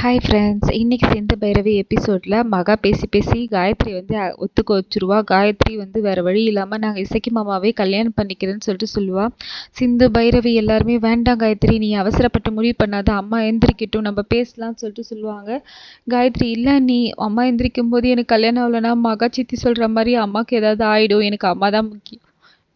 Hi friends, இன்றைக்கி சிந்து பைரவி எபிசோடில் மகா பேசி பேசி காயத்ரி வந்து ஒத்துக்க வச்சுருவா. காயத்ரி வந்து வேறு வழி இல்லாமல் நாங்கள் இசைக்கு மாமாவே கல்யாணம் பண்ணிக்கிறேன்னு சொல்லிட்டு சொல்லுவாள். சிந்து பைரவி எல்லாருமே வேண்டாம் காயத்ரி, நீ அவசரப்பட்டு முடிவு பண்ணாத, அம்மா எந்திரிக்கட்டும், நம்ம பேசலாம்னு சொல்லிட்டு சொல்லுவாங்க. காயத்ரி, இல்லை நீ அம்மா எந்திரிக்கும் போது எனக்கு கல்யாணம் ஆகலைன்னா மகா சித்தி சொல்கிற மாதிரி அம்மாவுக்கு ஏதாவது ஆகிடும், எனக்கு அம்மா தான் முக்கியம்,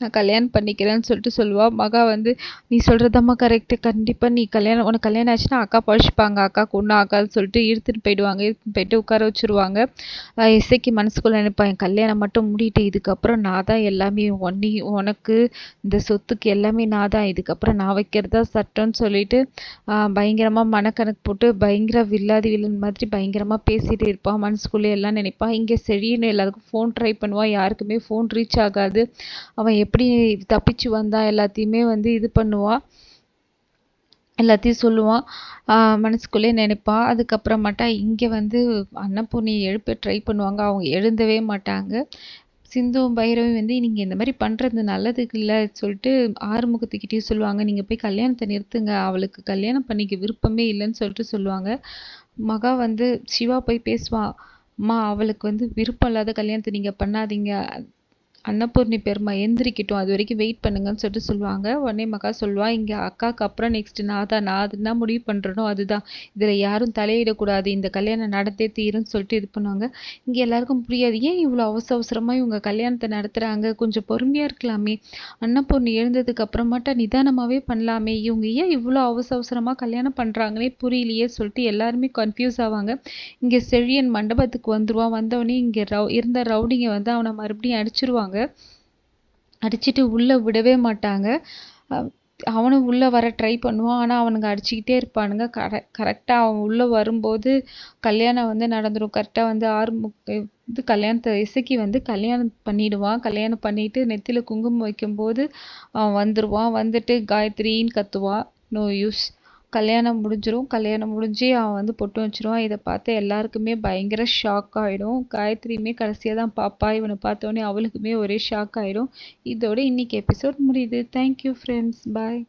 நான் கல்யாணம் பண்ணிக்கிறேன்னு சொல்லிட்டு சொல்லுவாள். மகா வந்து நீ சொல்கிறதம்மா கரெக்டு, கண்டிப்பாக நீ உனக்கு கல்யாணம் ஆச்சுன்னா அக்கா பழிச்சுப்பாங்க, அக்காவுக்கு ஒன்றும் ஆகாதுன்னு சொல்லிட்டு இழுத்துட்டு போயிட்டு உட்கார வச்சுருவாங்க. இசைக்கு மனசுக்குள்ளே நினைப்பான், என் கல்யாணம் மட்டும் முடிட்டு இதுக்கப்புறம் நான் தான் எல்லாமே, உனக்கு இந்த சொத்துக்கு எல்லாமே நான் தான், இதுக்கப்புறம் நான் வைக்கிறதா சட்டம்னு சொல்லிட்டு பயங்கரமாக மனக்கணக்கு போட்டு பயங்கர வில்லன் மாதிரி பயங்கரமாக பேசிகிட்டு இருப்பான். மனசுக்குள்ளே எல்லாம் நினைப்பான். இங்கே சரின்னு எல்லாருக்கும் ஃபோன் ட்ரை பண்ணுவான், யாருக்குமே ஃபோன் ரீச் ஆகாது. அவன் எப்படி தப்பிச்சு வந்தான் எல்லாத்தையுமே வந்து இது பண்ணுவான், எல்லாத்தையும் சொல்லுவான், மனசுக்குள்ளே நினைப்பான். அதுக்கப்புறமாட்டா இங்கே வந்து அன்னபூர்ணியை எழுப்ப ட்ரை பண்ணுவாங்க, அவங்க எழுந்தவே மாட்டாங்க. சிந்துவும் பைரவும் வந்து நீங்கள் இந்த மாதிரி பண்ணுறது நல்லதுக்கு இல்லை சொல்லிட்டு ஆறுமுகத்துக்கிட்டேயும் சொல்லுவாங்க, நீங்கள் போய் கல்யாணத்தை நிறுத்துங்க, அவளுக்கு கல்யாணம் பண்ணிக்க விருப்பமே இல்லைன்னு சொல்லிட்டு சொல்லுவாங்க. மகா வந்து சிவா போய் பேசுவான், அம்மா அவளுக்கு வந்து விருப்பம் இல்லாத கல்யாணத்தை நீங்கள் பண்ணாதீங்க, அன்னபூர்ணி பெருமா எந்திரிக்கட்டும், அது வரைக்கும் வெயிட் பண்ணுங்கன்னு சொல்லிட்டு சொல்லுவாங்க. உடனே மகா சொல்லுவாள், இங்கே அக்காவுக்கு அப்புறம் நெக்ஸ்ட் நான் அதுதான் முடிவு பண்ணுறனோ அதுதான், இதில் யாரும் தலையிடக்கூடாது, இந்த கல்யாணம் நடந்தே தீரும்னு சொல்லிட்டு இது பண்ணுவாங்க. இங்கே எல்லாருக்கும் புரியாது, ஏன் இவ்வளோ அவசரமாக இவங்க கல்யாணத்தை நடத்துகிறாங்க, கொஞ்சம் பொறுமையாக இருக்கலாமே, அன்னபூர்ணி எழுந்ததுக்கு அப்புறமாட்டா நிதானமாகவே பண்ணலாமே, இவங்க ஏன் இவ்வளோ அவசரமாக கல்யாணம் பண்ணுறாங்களே புரியலையே சொல்லிட்டு எல்லாருமே கன்ஃபியூஸ் ஆவாங்க. இங்கே செழியன் மண்டபத்துக்கு வந்துடுவான். வந்தவொடனே இங்கே இருந்த ரவுடிங்க வந்து அவனை மறுபடியும் அடிச்சிருவாங்க. அடிச்சுட்டு உள்ளே விடவே மாட்டாங்க. அவனும் உள்ளே வர ட்ரை பண்ணுவான், ஆனால் அவனுங்க அடிச்சுக்கிட்டே இருப்பானுங்க. கரெக்டாக அவன் உள்ளே வரும்போது கல்யாணம் வந்து நடந்துடும். கரெக்டாக வந்து இது கல்யாணத்தை இசைக்கு வந்து கல்யாணம் பண்ணிடுவான். கல்யாணம் பண்ணிட்டு நெத்தியில் குங்குமம் வைக்கும்போது அவன் வந்துடுவான். வந்துட்டு காயத்ரின்னு கத்துவான். நோ யூஸ், கல்யாணம் முடிஞ்சிடும். கல்யாணம் முடிஞ்சு அவன் வந்து பொட்டு வச்சிருவான். இதை பார்த்து எல்லாருக்குமே பயங்கர ஷாக் ஆகிடும். காயத்ரியுமே கடைசியாக தான் பாப்பா, இவனை பார்த்தோன்னே அவளுக்குமே ஒரே ஷாக் ஆகிடும். இதோட இன்னைக்கு எபிசோட் முடியுது. தேங்க்யூ ஃப்ரெண்ட்ஸ், பாய்.